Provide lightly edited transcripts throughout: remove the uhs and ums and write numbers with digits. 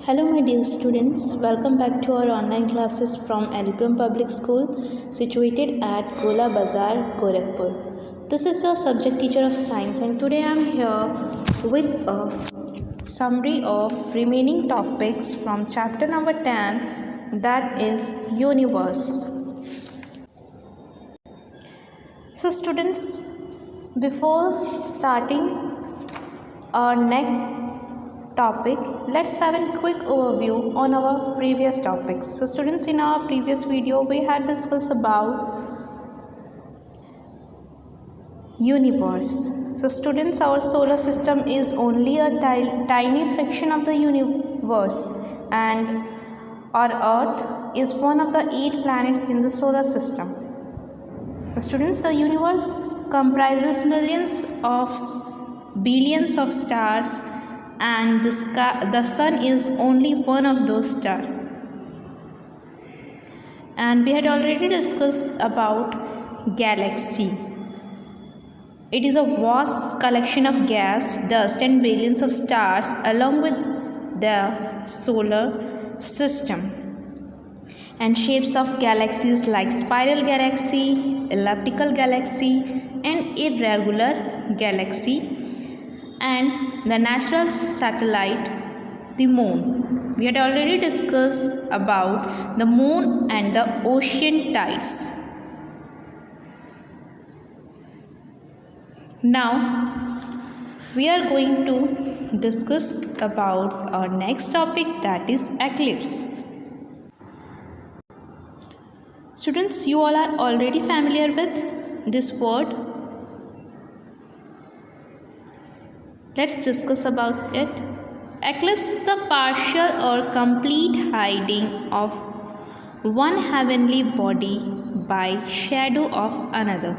Hello my dear students, welcome back to our online classes from LPM Public School situated at Gola Bazar, Gorakhpur. This is your subject teacher of science and today I am here with a summary of remaining topics from chapter number 10, that is universe. So students, before starting our next topic, let's have a quick overview on our previous topics. So students, in our previous video we had discussed about universe. So students, our solar system is only a tiny fraction of the universe and our earth is one of the 8 planets in the solar system. Students, the universe comprises billions of stars and the sun is only one of those stars. And we had already discussed about galaxy. It is a vast collection of gas, dust and billions of stars along with the solar system. And shapes of galaxies like spiral galaxy, elliptical galaxy and irregular galaxy. And the natural satellite, the moon. We had already discussed about the moon and the ocean tides. Now we are going to discuss about our next topic, that is eclipse. Students, you all are already familiar with this word. Let's discuss about it. Eclipse is the partial or complete hiding of one heavenly body by shadow of another.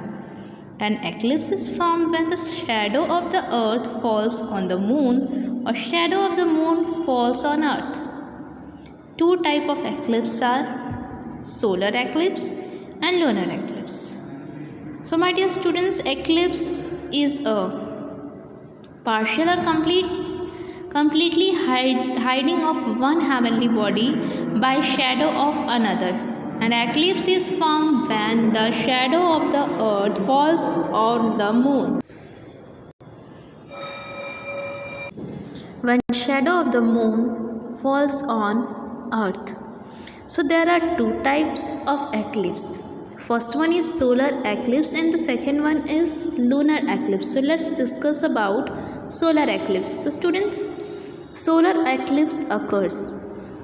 An eclipse is formed when the shadow of the earth falls on the moon or shadow of the moon falls on earth. Two types of eclipse are solar eclipse and lunar eclipse. So my dear students, eclipse is a partial or completely hiding of one heavenly body by shadow of another. An eclipse is formed when the shadow of the earth falls on the moon. When shadow of the moon falls on earth. So there are two types of eclipse. First one is solar eclipse and the second one is lunar eclipse. So let's discuss about solar eclipse. So students, solar eclipse occurs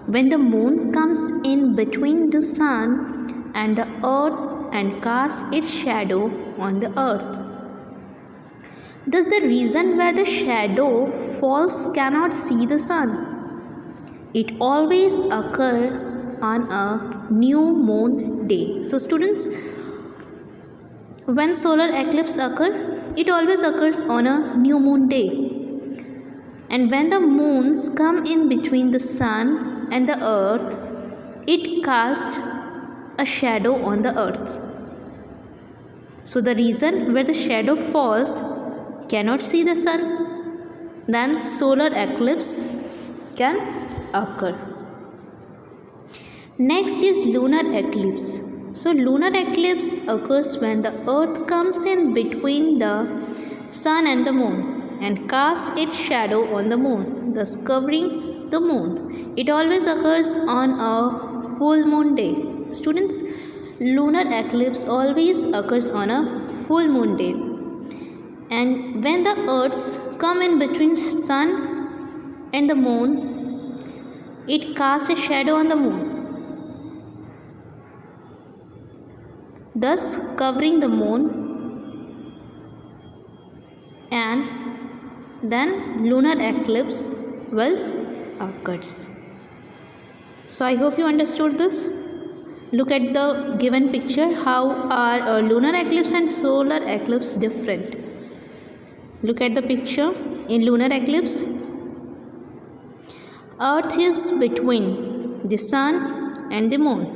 when the moon comes in between the sun and the earth and casts its shadow on the earth. Thus the region where the shadow falls cannot see the sun. It always occurs on a new moon day. So students, when solar eclipse occurs, it always occurs on a new moon day. And when the moons come in between the sun and the earth, it casts a shadow on the earth. So the region where the shadow falls cannot see the sun, then solar eclipse can occur. Next is lunar eclipse. So lunar eclipse occurs when the earth comes in between the sun and the moon and casts its shadow on the moon, thus covering the moon. It always occurs on a full moon day. Students, lunar eclipse always occurs on a full moon day. And when the earths come in between sun and the moon, it casts a shadow on the moon, thus covering the moon, and then lunar eclipse will occur. So I hope you understood this. Look at the given picture. How are lunar eclipse and solar eclipse different? Look at the picture. In lunar eclipse, earth is between the sun and the moon.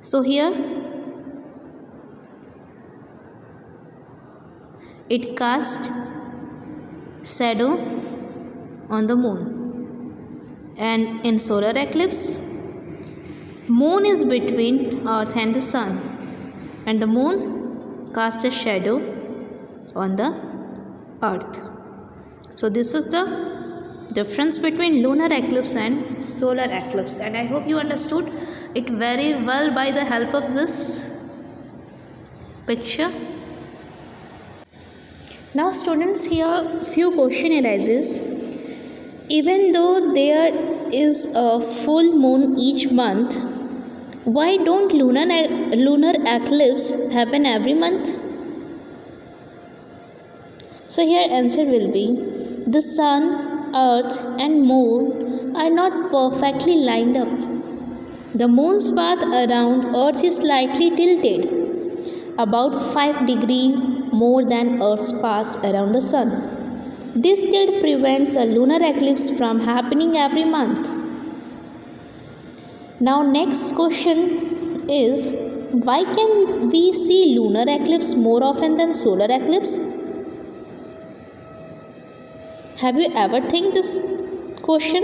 So here it casts shadow on the moon. And in solar eclipse, moon is between earth and the sun, and the moon casts a shadow on the earth. So this is the difference between lunar eclipse and solar eclipse, and I hope you understood it very well by the help of this picture. Now students, here few question arises. Even though there is a full moon each month, why don't lunar eclipse happen every month? So here answer will be, the sun, earth and moon are not perfectly lined up. The moon's path around earth is slightly tilted, about 5 degrees more than earth's path around the sun. This tilt prevents a lunar eclipse from happening every month. Now next question is, why can we see lunar eclipse more often than solar eclipse? Have you ever think this question?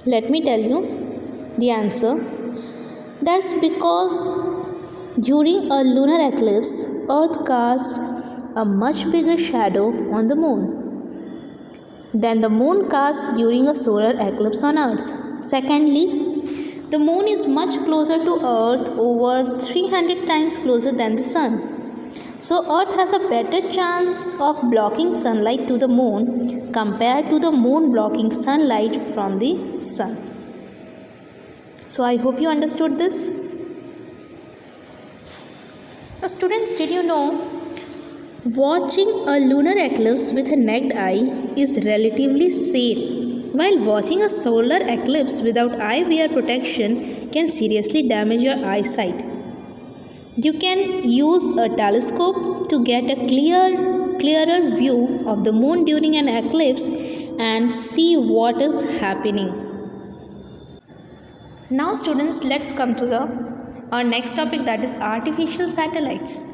Let me tell you the answer. That's because during a lunar eclipse, earth casts a much bigger shadow on the moon than the moon casts during a solar eclipse on earth. Secondly, the moon is much closer to earth, over 300 times closer than the sun. So earth has a better chance of blocking sunlight to the moon compared to the moon blocking sunlight from the sun. So I hope you understood this. Now students, did you know watching a lunar eclipse with a naked eye is relatively safe, while watching a solar eclipse without eyewear protection can seriously damage your eyesight. You can use a telescope to get a clearer view of the moon during an eclipse and see what is happening. Now students, let's come to our next topic, that is artificial satellites.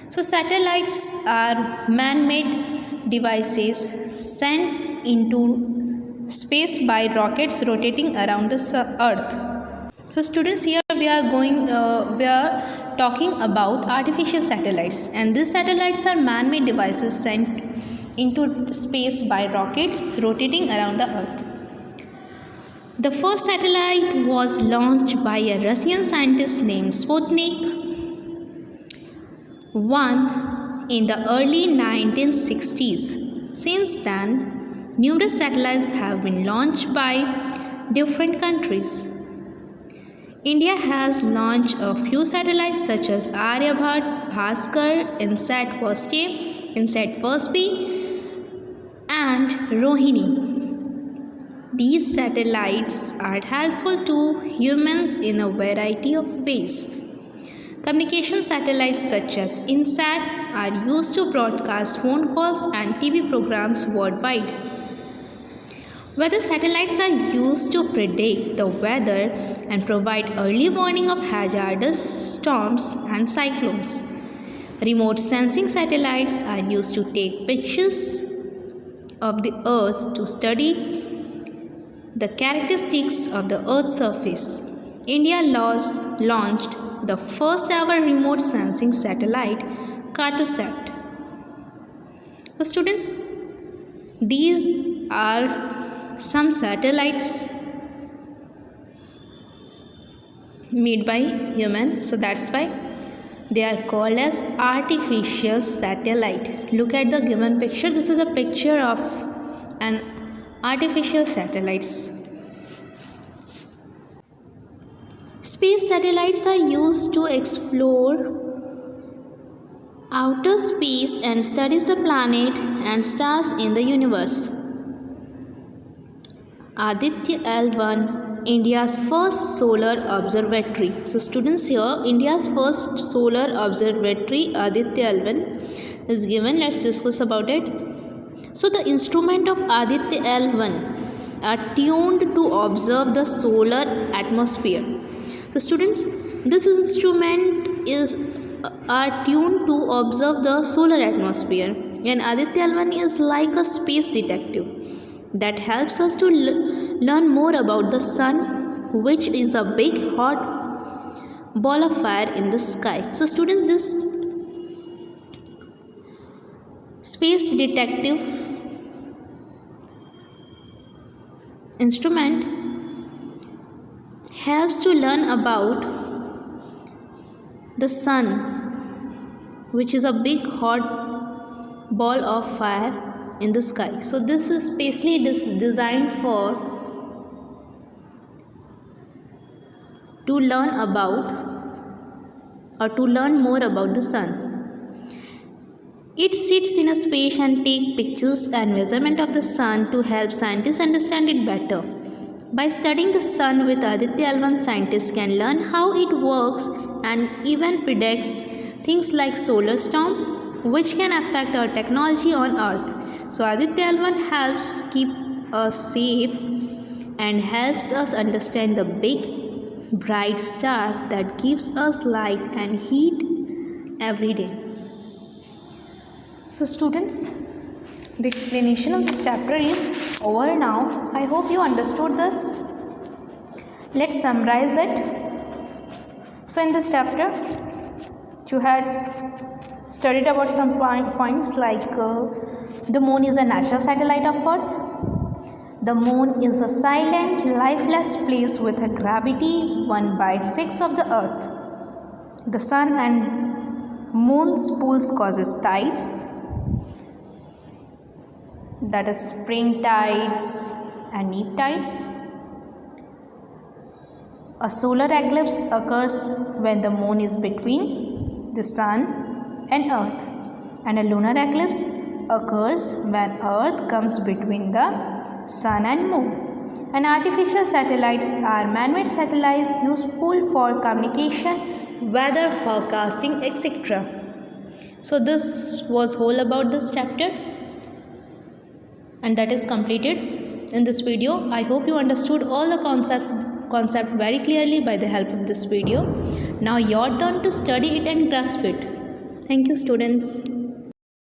So satellites are man-made devices sent into space by rockets rotating around the earth. So students, here we are talking about artificial satellites, and these satellites are man-made devices sent into space by rockets rotating around the earth. The first satellite was launched by a Russian scientist named Sputnik 1 in the early 1960s. Since then, numerous satellites have been launched by different countries. India has launched a few satellites such as Aryabhat, Bhaskar, INSAT 1A, INSAT 1B and Rohini. These satellites are helpful to humans in a variety of ways. Communication satellites such as INSAT are used to broadcast phone calls and TV programs worldwide. Weather satellites are used to predict the weather and provide early warning of hazardous storms and cyclones. Remote sensing satellites are used to take pictures of the Earth to study the characteristics of the Earth's surface. India launched the first ever remote sensing satellite, Cartosat. So students, these are some satellites made by human, so that's why they are called as artificial satellite. Look at the given picture. This is a picture of an artificial satellites. Space satellites are used to explore outer space and studies the planet and stars in the universe. Aditya L1, India's first solar observatory. So students, here India's first solar observatory, Aditya L1 is given. Let's discuss about it. So the instrument of Aditya L1 are tuned to observe the solar atmosphere. So students, this instrument are tuned to observe the solar atmosphere, and Aditya L1 is like a space detective. that helps us to learn more about the sun, which is a big hot ball of fire in the sky. So students, this space detective instrument helps to learn about the sun, which is a big hot ball of fire in the sky. So this is specially designed for to learn about or to learn more about the sun. It sits in a space and take pictures and measurement of the sun to help scientists understand it better. By studying the sun with Aditya L1, scientists can learn how it works and even predicts things like solar storm, which can affect our technology on Earth. So Aditya L1 helps keep us safe and helps us understand the big bright star that gives us light and heat every day. So students, the explanation of this chapter is over now. I hope you understood this. Let's summarize it. So in this chapter, you had studied about some points like the moon is a natural satellite of Earth. The moon is a silent, lifeless place with a gravity 1/6 of the Earth. The sun and moon's pulls causes tides, that is spring tides and neap tides. A solar eclipse occurs when the moon is between the sun and earth, and a lunar eclipse occurs when earth comes between the sun and moon. And artificial satellites are man-made satellites useful for communication, weather forecasting, etc. So this was whole about this chapter, and that is completed in this video. I hope you understood all the concept very clearly by the help of this video. Now your turn to study it and grasp it. Thank you, students.